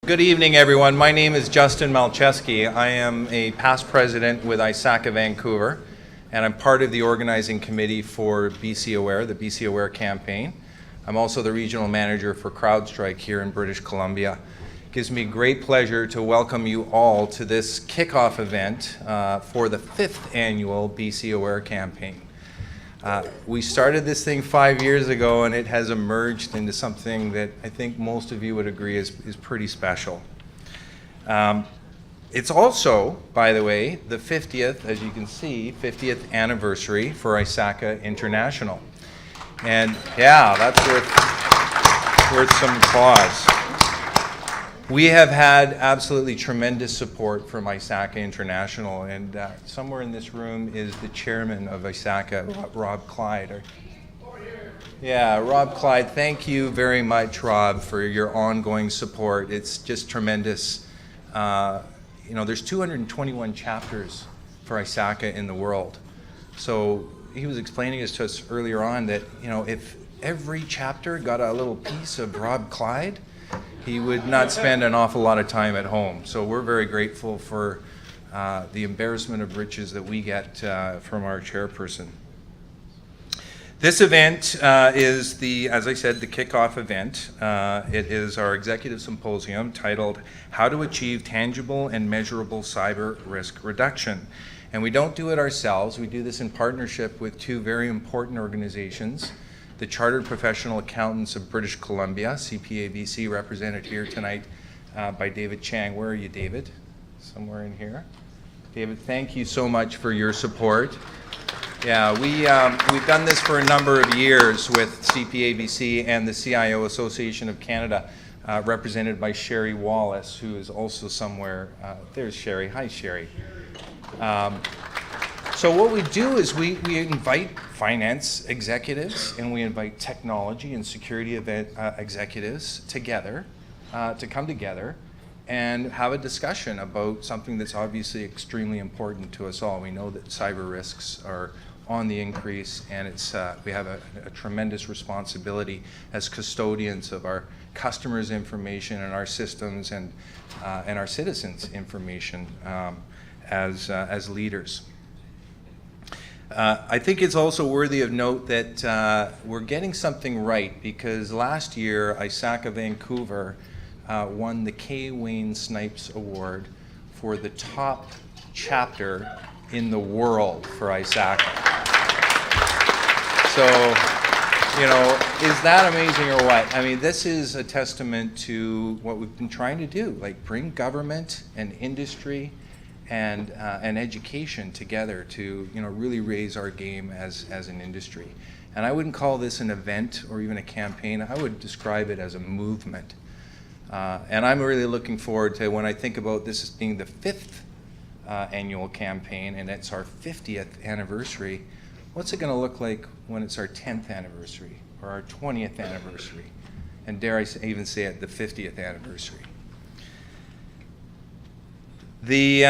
Good evening, everyone. My name is Justin Malczewski. I am a past president with ISACA Vancouver, and I'm part of the organizing committee for BC Aware, the BC Aware campaign. I'm also the regional manager for CrowdStrike here in British Columbia. It gives me great pleasure to welcome you all to this kickoff event for the 5th annual BC Aware campaign. We started this thing 5 years ago, and it has emerged into something that I think most of you would agree is pretty special. It's also, by the way, the 50th, as you can see, 50th anniversary for ISACA International. And yeah, that's worth some applause. We have had absolutely tremendous support from ISACA International, and somewhere in this room is the chairman of ISACA, Rob Clyde. Yeah, Rob Clyde, thank you very much, Rob, for your ongoing support. It's just tremendous. There's 221 chapters for ISACA in the world. So he was explaining this to us earlier on that, if every chapter got a little piece of Rob Clyde, he would not spend an awful lot of time at home. So we're very grateful for the embarrassment of riches that we get from our chairperson. This event is as I said, the kickoff event. It is our executive symposium titled How to Achieve Tangible and Measurable Cyber Risk Reduction. And we don't do it ourselves. We do this in partnership with two very important organizations. The Chartered Professional Accountants of British Columbia, CPABC, represented here tonight by David Chang. Where are you, David? Somewhere in here. David, thank you so much for your support. Yeah, we've done this for a number of years with CPABC and the CIO Association of Canada, represented by Sherry Wallace, who is also somewhere. There's Sherry. Hi, Sherry. So what we do is we invite finance executives and we invite technology and security executives together to come together and have a discussion about something that's obviously extremely important to us all. We know that cyber risks are on the increase, and we have a tremendous responsibility as custodians of our customers' information and our systems and our citizens' information as leaders. I think it's also worthy of note that we're getting something right, because last year ISACA Vancouver won the K. Wayne Snipes Award for the top chapter in the world for ISACA. So, is that amazing or what? I mean, this is a testament to what we've been trying to do, like bring government and industry and education together to really raise our game as an industry. And I wouldn't call this an event or even a campaign. I would describe it as a movement. And I'm really looking forward to, when I think about this as being the 5th annual campaign and it's our 50th anniversary, what's it going to look like when it's our 10th anniversary or our 20th anniversary? And dare I even say it, the 50th anniversary. The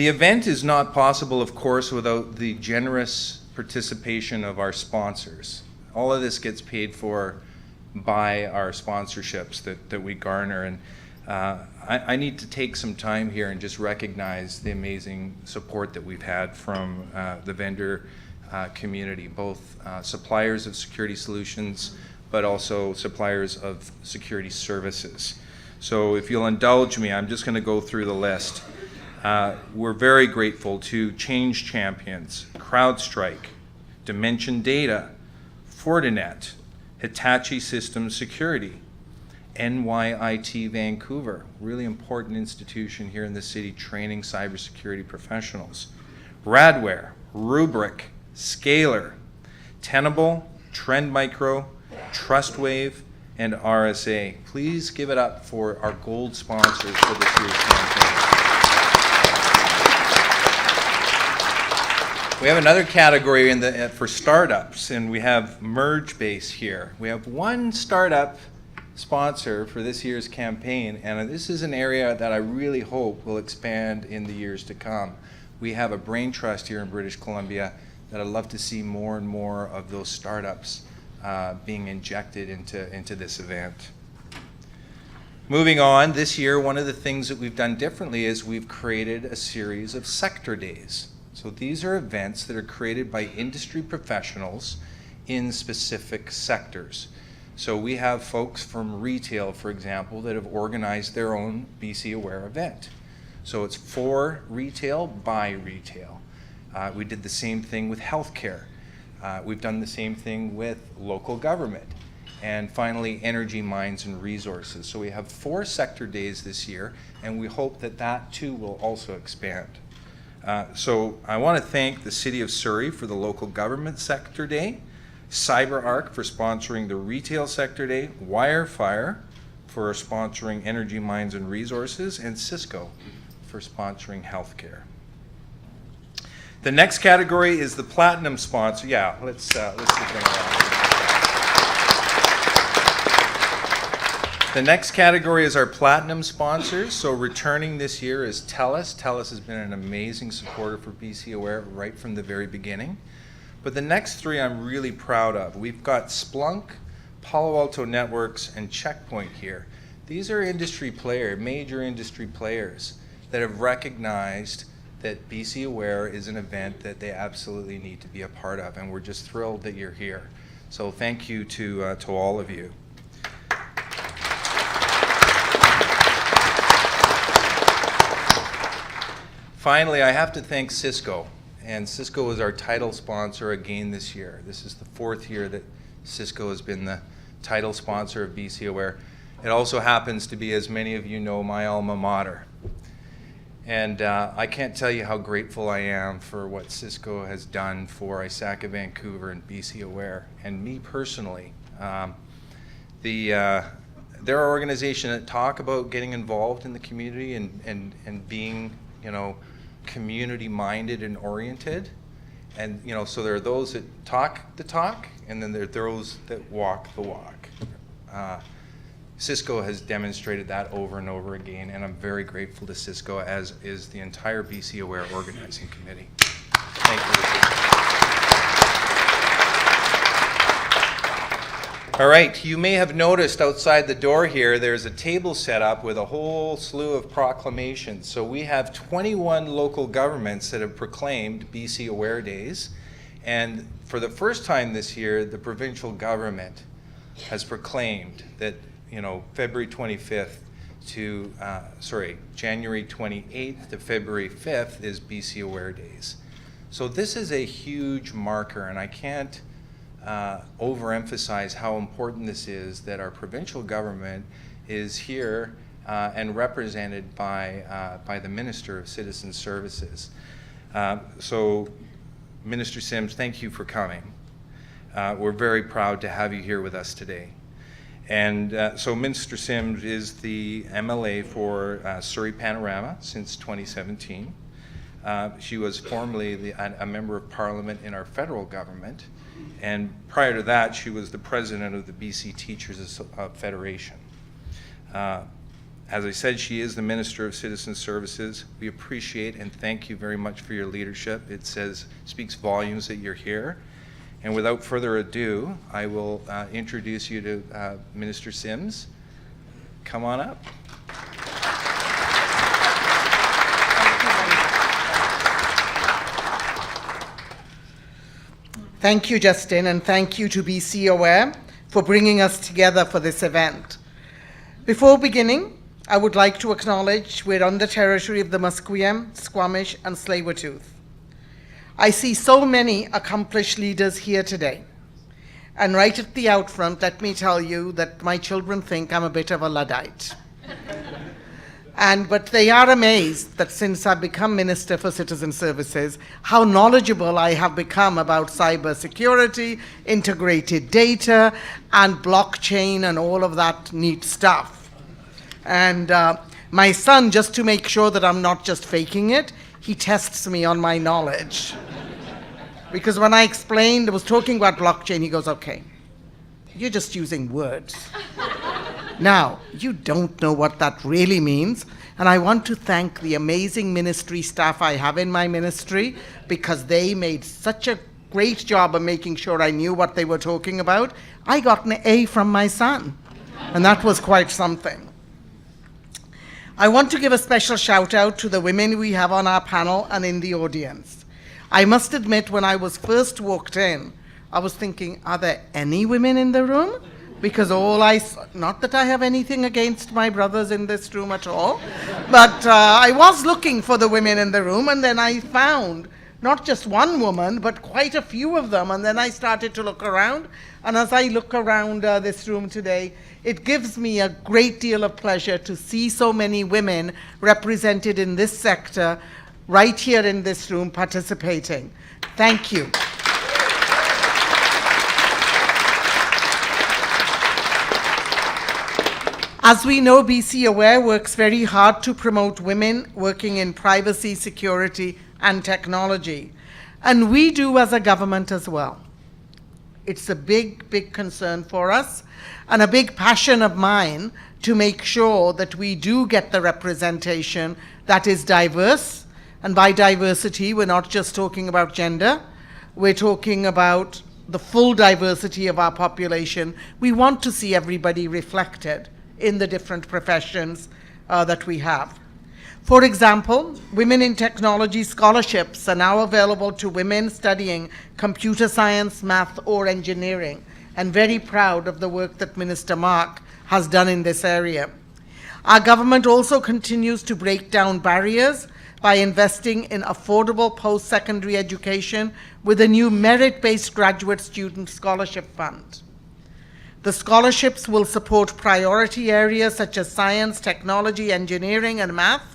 event is not possible, of course, without the generous participation of our sponsors. All of this gets paid for by our sponsorships that we garner. And I need to take some time here and just recognize the amazing support that we've had from the vendor community, both suppliers of security solutions, but also suppliers of security services. So if you'll indulge me, I'm just going to go through the list. We're very grateful to Change Champions, CrowdStrike, Dimension Data, Fortinet, Hitachi Systems Security, NYIT Vancouver, really important institution here in the city training cybersecurity professionals, Radware, Rubrik, Scalar, Tenable, Trend Micro, TrustWave, and RSA. Please give it up for our gold sponsors for this year's campaign. We have another category for startups, and we have MergeBase here. We have one startup sponsor for this year's campaign, and this is an area that I really hope will expand in the years to come. We have a brain trust here in British Columbia that I'd love to see more and more of those startups being injected into this event. Moving on, this year, one of the things that we've done differently is we've created a series of sector days. So these are events that are created by industry professionals in specific sectors. So we have folks from retail, for example, that have organized their own BC Aware event. So it's for retail, by retail. We did the same thing with healthcare. We've done the same thing with local government. And finally, energy, mines, and resources. So we have 4 sector days this year, and we hope that that too will also expand. So I want to thank the City of Surrey for the local government sector day, CyberArk for sponsoring the retail sector day, Wirefire for sponsoring energy, mines, and resources, and Cisco for sponsoring healthcare. The next category is the platinum sponsor. Yeah, let's get going around. The next category is our platinum sponsors. So returning this year is TELUS. TELUS has been an amazing supporter for BC Aware right from the very beginning. But the next 3 I'm really proud of. We've got Splunk, Palo Alto Networks, and Checkpoint here. These are industry players, major industry players that have recognized that BC Aware is an event that they absolutely need to be a part of, and we're just thrilled that you're here. So thank you to all of you. Finally, I have to thank Cisco, and Cisco is our title sponsor again this year. This is the 4th year that Cisco has been the title sponsor of BC Aware. It also happens to be, as many of you know, my alma mater. And I can't tell you how grateful I am for what Cisco has done for ISACA Vancouver and BC Aware, and me personally. They're an organization that talk about getting involved in the community and being, community-minded and oriented. And, so there are those that talk the talk, and then there are those that walk the walk. Cisco has demonstrated that over and over again, and I'm very grateful to Cisco, as is the entire BC Aware Organizing Committee. Thank you. All right, you may have noticed outside the door here, there's a table set up with a whole slew of proclamations. So we have 21 local governments that have proclaimed BC Aware Days. And for the first time this year, the provincial government has proclaimed that, February 25th to, January 28th to February 5th is BC Aware Days. So this is a huge marker, and I can't overemphasize how important this is, that our provincial government is here and represented by the Minister of Citizen Services. So Minister Sims, thank you for coming. We're very proud to have you here with us today. And so Minister Sims is the MLA for Surrey Panorama since 2017. She was formerly a member of Parliament in our federal government, and prior to that she was the president of the BC Teachers Federation. As I said, she is the Minister of Citizen Services. We appreciate and thank you very much for your leadership. It speaks volumes that you're here. And without further ado, I will introduce you to Minister Sims. Come on up. Thank you, Justin, and thank you to BC Aware for bringing us together for this event. Before beginning, I would like to acknowledge we're on the territory of the Musqueam, Squamish, and Tsleil-Waututh. I see so many accomplished leaders here today. And right at the outfront, let me tell you that my children think I'm a bit of a Luddite. But they are amazed that since I've become Minister for Citizen Services, how knowledgeable I have become about cyber security, integrated data, and blockchain and all of that neat stuff. And my son, just to make sure that I'm not just faking it, he tests me on my knowledge. Because when I was talking about blockchain, he goes, okay, you're just using words. Now, you don't know what that really means, and I want to thank the amazing ministry staff I have in my ministry, because they made such a great job of making sure I knew what they were talking about. I got an A from my son, and that was quite something. I want to give a special shout out to the women we have on our panel and in the audience. I must admit, when I was first walked in, I was thinking, are there any women in the room? Because not that I have anything against my brothers in this room at all, but I was looking for the women in the room, and then I found not just one woman, but quite a few of them, and then I started to look around, and as I look around this room today, it gives me a great deal of pleasure to see so many women represented in this sector right here in this room participating. Thank you. As we know, BC Aware works very hard to promote women working in privacy, security, and technology. And we do as a government as well. It's a big, big concern for us and a big passion of mine to make sure that we do get the representation that is diverse. And by diversity, we're not just talking about gender, we're talking about the full diversity of our population. We want to see everybody reflected in the different professions that we have. For example, Women in Technology scholarships are now available to women studying computer science, math, or engineering, and very proud of the work that Minister Mark has done in this area. Our government also continues to break down barriers by investing in affordable post-secondary education with a new merit-based graduate student scholarship fund. The scholarships will support priority areas such as science, technology, engineering, and math,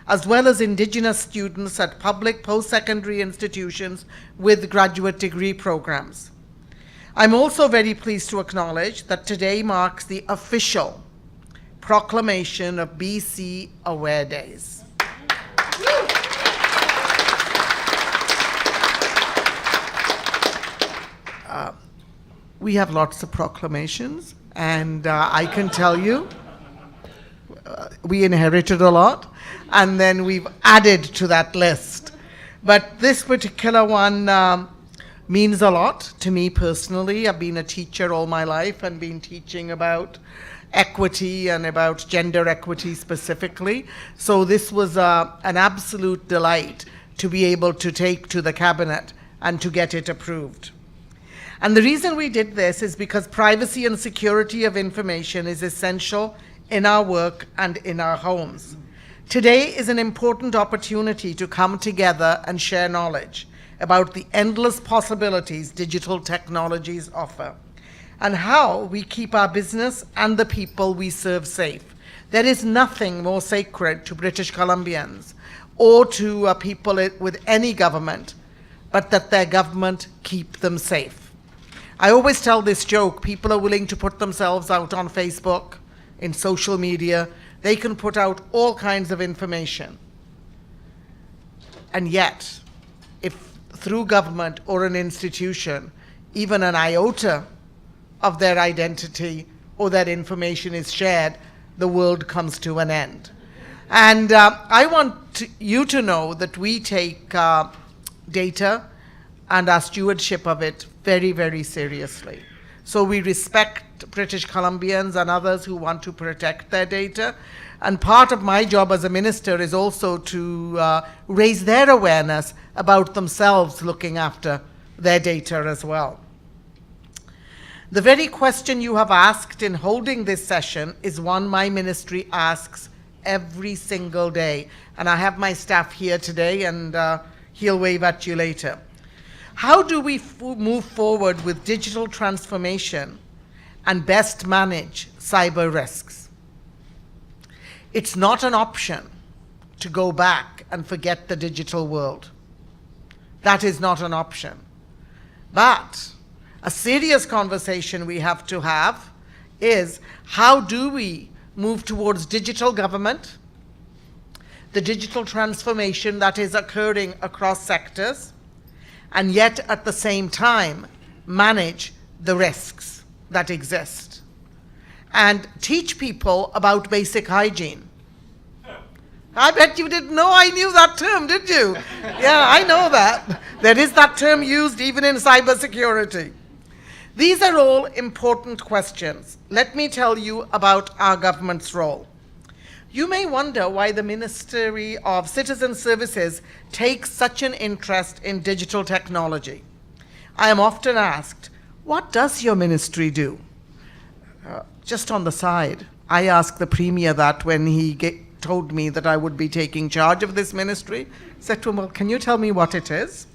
as well as Indigenous students at public post-secondary institutions with graduate degree programs. I'm also very pleased to acknowledge that today marks the official proclamation of BC Aware Days. We have lots of proclamations, and I can tell you, we inherited a lot, and then we've added to that list. But this particular one means a lot to me personally. I've been a teacher all my life and been teaching about equity and about gender equity specifically. So this was an absolute delight to be able to take to the cabinet and to get it approved. And the reason we did this is because privacy and security of information is essential in our work and in our homes. Today is an important opportunity to come together and share knowledge about the endless possibilities digital technologies offer and how we keep our business and the people we serve safe. There is nothing more sacred to British Columbians or to people with any government, but that their government keep them safe. I always tell this joke, people are willing to put themselves out on Facebook, in social media, they can put out all kinds of information. And yet, if through government or an institution, even an iota of their identity or their information is shared, the world comes to an end. And I want you to know that we take data and our stewardship of it very, very seriously. So we respect British Columbians and others who want to protect their data. And part of my job as a minister is also to raise their awareness about themselves looking after their data as well. The very question you have asked in holding this session is one my ministry asks every single day. And I have my staff here today, and he'll wave at you later. How do we move forward with digital transformation and best manage cyber risks? It's not an option to go back and forget the digital world. That is not an option. But a serious conversation we have to have is, how do we move towards digital government, the digital transformation that is occurring across sectors, and yet at the same time manage the risks that exist and teach people about basic hygiene. I bet you didn't know I knew that term, did you? Yeah, I know that. There is that term used even in cybersecurity. These are all important questions. Let me tell you about our government's role. You may wonder why the Ministry of Citizen Services takes such an interest in digital technology. I am often asked, what does your ministry do? Just on the side, I asked the Premier that when he told me that I would be taking charge of this ministry. I said to him, well, can you tell me what it is?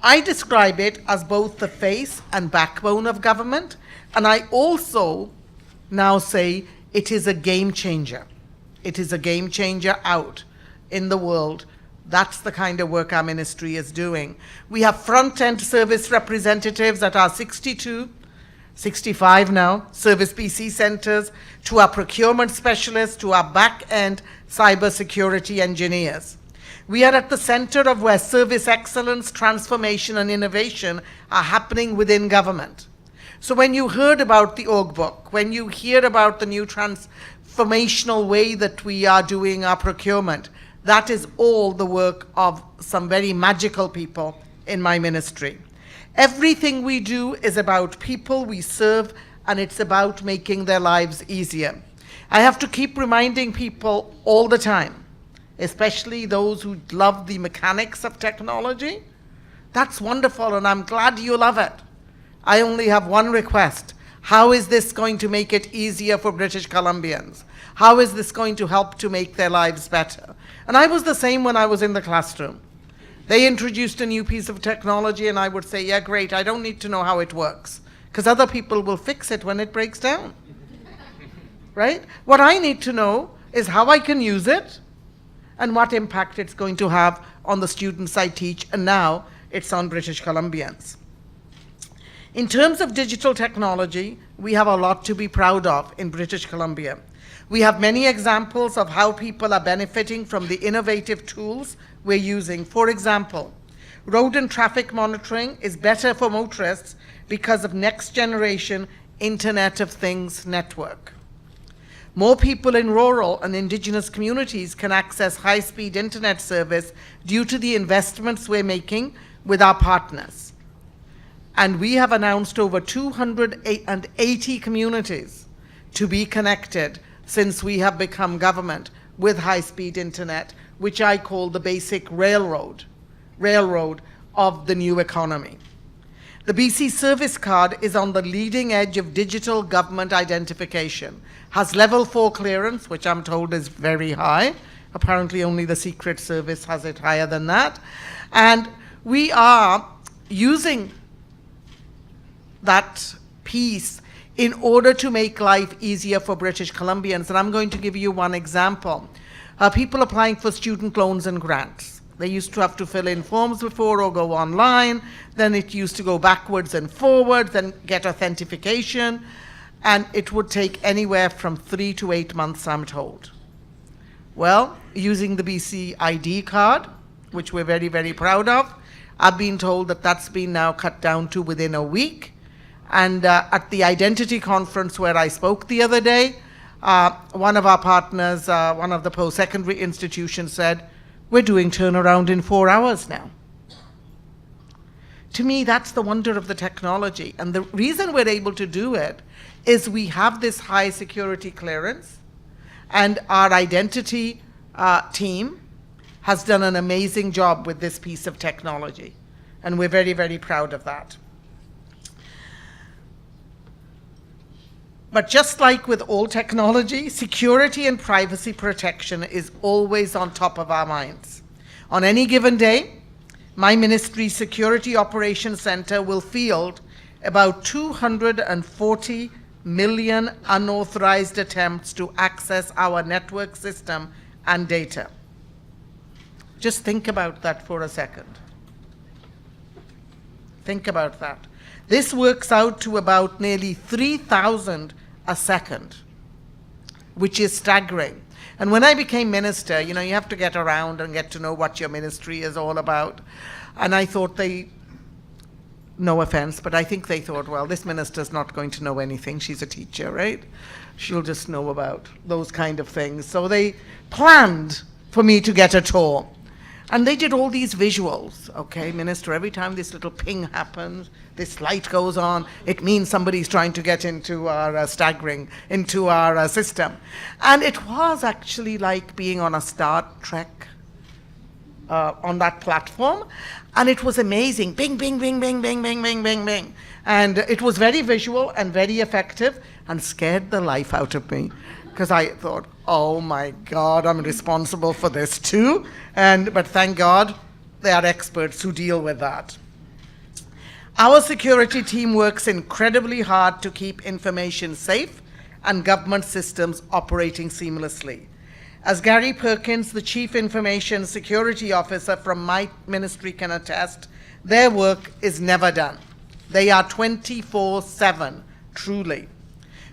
I describe it as both the face and backbone of government, and I also now say it is a game changer. It is a game changer out in the world. That's the kind of work our ministry is doing. We have front-end service representatives at our 62, 65 now, Service BC centers, to our procurement specialists, to our back-end cybersecurity engineers. We are at the center of where service excellence, transformation, and innovation are happening within government. So when you heard about the org book, when you hear about the new transformational way that we are doing our procurement, that is all the work of some very magical people in my ministry. Everything we do is about people we serve, and it's about making their lives easier. I have to keep reminding people all the time, especially those who love the mechanics of technology. That's wonderful, and I'm glad you love it. I only have one request. How is this going to make it easier for British Columbians? How is this going to help to make their lives better? And I was the same when I was in the classroom. They introduced a new piece of technology, and I would say, yeah, great, I don't need to know how it works, because other people will fix it when it breaks down. Right? What I need to know is how I can use it and what impact it's going to have on the students I teach, and now it's on British Columbians. In terms of digital technology, we have a lot to be proud of in British Columbia. We have many examples of how people are benefiting from the innovative tools we're using. For example, road and traffic monitoring is better for motorists because of next generation Internet of Things network. More people in rural and Indigenous communities can access high-speed internet service due to the investments we're making with our partners. And we have announced over 280 communities to be connected since we have become government with high-speed internet, which I call the basic railroad of the new economy. The BC Service Card is on the leading edge of digital government identification, has level 4 clearance, which I'm told is very high. Apparently only the Secret Service has it higher than that. And we are using that piece in order to make life easier for British Columbians. And I'm going to give you one example. People applying for student loans and grants. They used to have to fill in forms before or go online. Then it used to go backwards and forwards, then get authentication. And it would take anywhere from 3 to 8 months, I'm told. Well, using the BC ID card, which we're very, very proud of, I've been told that that's been now cut down to within a week. And at the identity conference where I spoke the other day, one of our partners, one of the post-secondary institutions said, we're doing turnaround in 4 hours now. To me, that's the wonder of the technology. And the reason we're able to do it is we have this high security clearance, and our identity team has done an amazing job with this piece of technology. And we're very, very proud of that. But just like with all technology, security and privacy protection is always on top of our minds. On any given day, my ministry's Security Operations Center will field about 240 million unauthorized attempts to access our network system and data. Just think about that for a second. Think about that. This works out to about nearly 3,000 a second, which is staggering. And when I became minister, you have to get around and get to know what your ministry is all about. And I thought no offense, but I think they thought, well, this minister's not going to know anything. She's a teacher, right? She'll just know about those kind of things. So they planned for me to get a tour. And they did all these visuals, okay, Minister, every time this little ping happens, this light goes on, it means somebody's trying to get into our into our system. And it was actually like being on a Star Trek on that platform. And it was amazing, bing, bing, bing, bing, bing, bing, bing, bing, bing. And it was very visual and very effective and scared the life out of me. Because I thought, oh my God, I'm responsible for this too. But thank God, there are experts who deal with that. Our security team works incredibly hard to keep information safe and government systems operating seamlessly. As Gary Perkins, the Chief Information Security Officer from my ministry, can attest, their work is never done. They are 24/7, truly.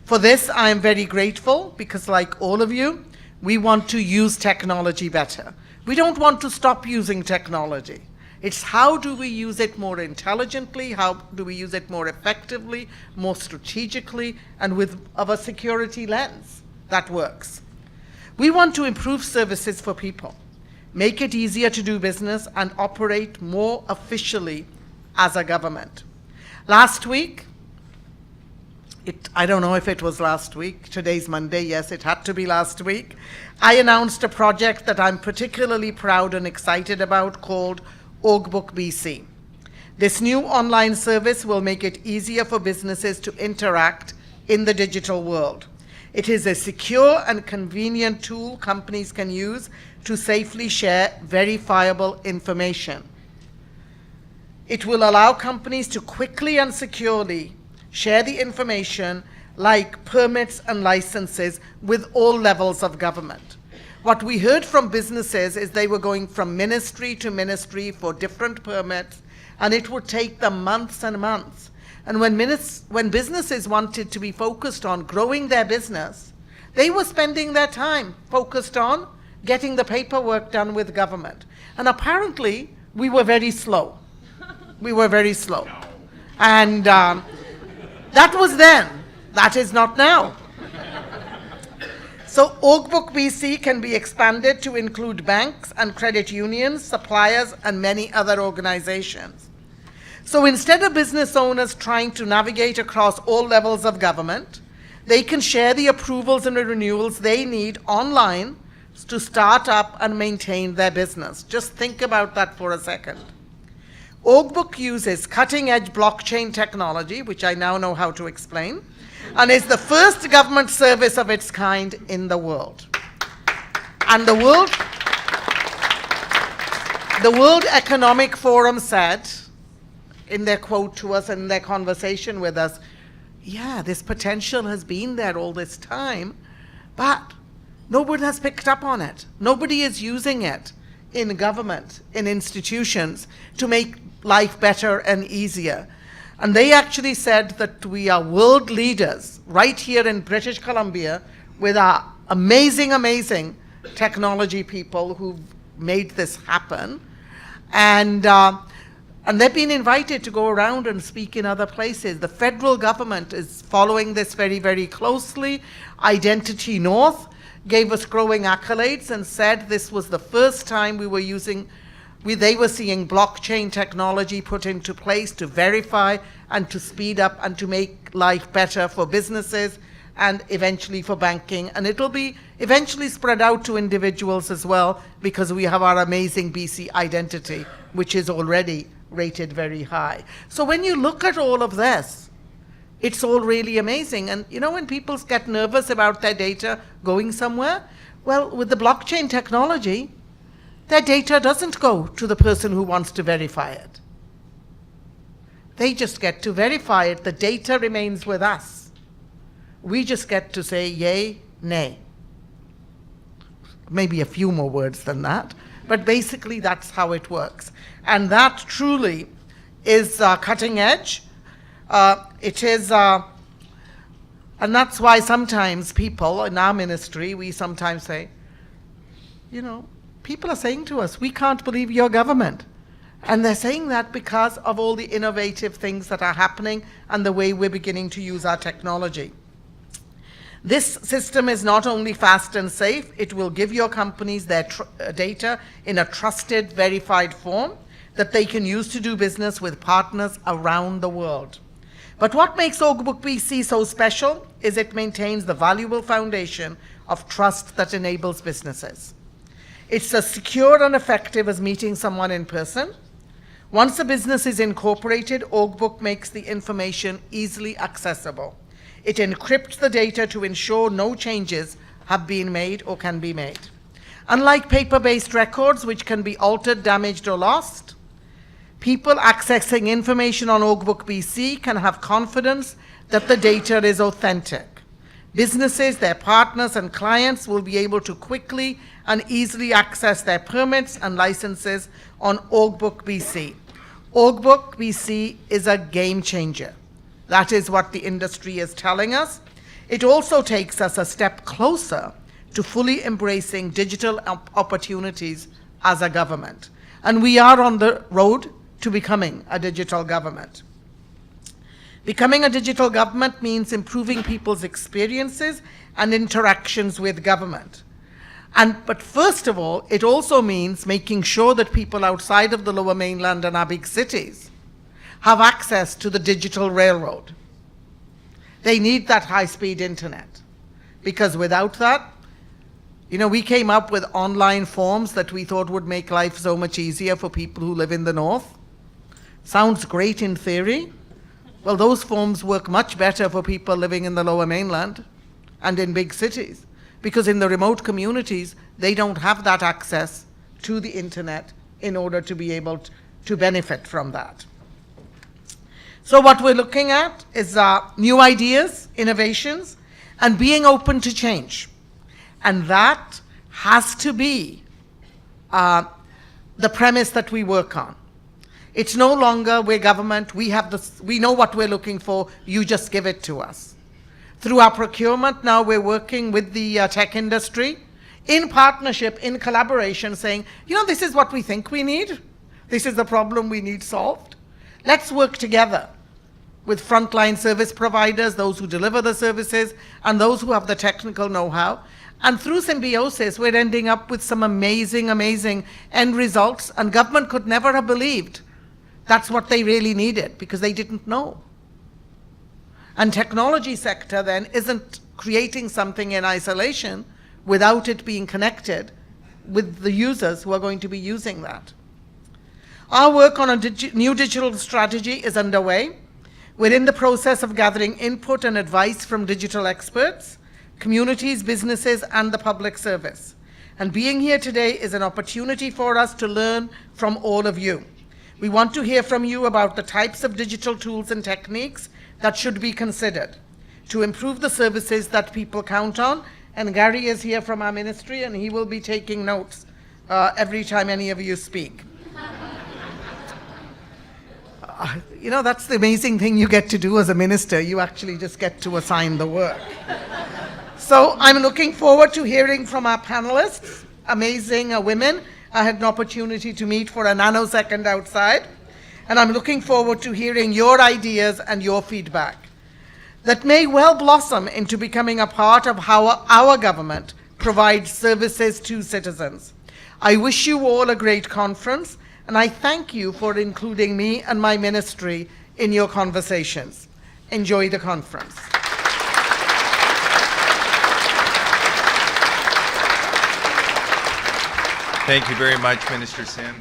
For this, I am very grateful because, like all of you, we want to use technology better. We don't want to stop using technology. It's how do we use it more intelligently, how do we use it more effectively, more strategically, and with a security lens that works. We want to improve services for people, make it easier to do business, and operate more officially as a government. Last week, I don't know if it was last week, today's Monday, yes, it had to be last week, I announced a project that I'm particularly proud and excited about called Orgbook BC. This new online service will make it easier for businesses to interact in the digital world. It is a secure and convenient tool companies can use to safely share verifiable information. It will allow companies to quickly and securely share the information like permits and licenses with all levels of government. What we heard from businesses is they were going from ministry to ministry for different permits, and it would take them months and months. And when businesses wanted to be focused on growing their business, they were spending their time focused on getting the paperwork done with government. And apparently, we were very slow. We were very slow. And that was then. That is not now. So Orgbook BC can be expanded to include banks and credit unions, suppliers, and many other organizations. So instead of business owners trying to navigate across all levels of government, they can share the approvals and renewals they need online to start up and maintain their business. Just think about that for a second. Orgbook uses cutting-edge blockchain technology, which I now know how to explain, and is the first government service of its kind in the world. And the World Economic Forum said, in their quote to us and their conversation with us, yeah, this potential has been there all this time, but nobody has picked up on it. Nobody is using it in government, in institutions, to make life better and easier. And they actually said that we are world leaders right here in British Columbia with our amazing, amazing technology people who've made this happen. And they've been invited to go around and speak in other places. The federal government is following this very, very closely. Identity North gave us glowing accolades and said this was the first time they were seeing blockchain technology put into place to verify and to speed up and to make life better for businesses and eventually for banking. And it'll be eventually spread out to individuals as well, because we have our amazing BC identity, which is already rated very high. So when you look at all of this, it's all really amazing. And you know, when people get nervous about their data going somewhere, well, with the blockchain technology, their data doesn't go to the person who wants to verify it. They just get to verify it. The data remains with us. We just get to say yay, nay. Maybe a few more words than that, but basically that's how it works. And that truly is cutting edge. It is, and that's why sometimes people in our ministry, we sometimes say, you know, people are saying to us, we can't believe your government. And they're saying that because of all the innovative things that are happening and the way we're beginning to use our technology. This system is not only fast and safe, it will give your companies their data in a trusted, verified form that they can use to do business with partners around the world. But what makes Oakbook BC so special is it maintains the valuable foundation of trust that enables businesses. It's as secure and effective as meeting someone in person. Once a business is incorporated, Oakbook makes the information easily accessible. It encrypts the data to ensure no changes have been made or can be made. Unlike paper-based records, which can be altered, damaged, or lost, people accessing information on Oakbook BC can have confidence that the data is authentic. Businesses, their partners, and clients will be able to quickly and easily access their permits and licenses on Oakbook BC. Oakbook BC is a game changer. That is what the industry is telling us. It also takes us a step closer to fully embracing digital opportunities as a government. And we are on the road to becoming a digital government. Becoming a digital government means improving people's experiences and interactions with government. But first of all, it also means making sure that people outside of the Lower Mainland and our big cities have access to the digital railroad. They need that high-speed internet, because without that, we came up with online forms that we thought would make life so much easier for people who live in the north. Sounds great in theory. Well, those forms work much better for people living in the Lower Mainland and in big cities, because in the remote communities, they don't have that access to the internet in order to be able to benefit from that. So what we're looking at is new ideas, innovations, and being open to change. And that has to be the premise that we work on. It's no longer we're government, we know what we're looking for, you just give it to us. Through our procurement, now we're working with the tech industry in partnership, in collaboration, saying, this is what we think we need. This is the problem we need solved. Let's work together with frontline service providers, those who deliver the services, and those who have the technical know-how. And through symbiosis, we're ending up with some amazing, amazing end results, and government could never have believed that's what they really needed, because they didn't know. And technology sector then isn't creating something in isolation without it being connected with the users who are going to be using that. Our work on a new digital strategy is underway. We're in the process of gathering input and advice from digital experts, communities, businesses, and the public service. And being here today is an opportunity for us to learn from all of you. We want to hear from you about the types of digital tools and techniques that should be considered to improve the services that people count on. And Gary is here from our ministry, and he will be taking notes every time any of you speak. That's the amazing thing you get to do as a minister. You actually just get to assign the work. So I'm looking forward to hearing from our panelists, amazing women. I had an opportunity to meet for a nanosecond outside, and I'm looking forward to hearing your ideas and your feedback that may well blossom into becoming a part of how our government provides services to citizens. I wish you all a great conference, and I thank you for including me and my ministry in your conversations. Enjoy the conference. Thank you very much, Minister Sims.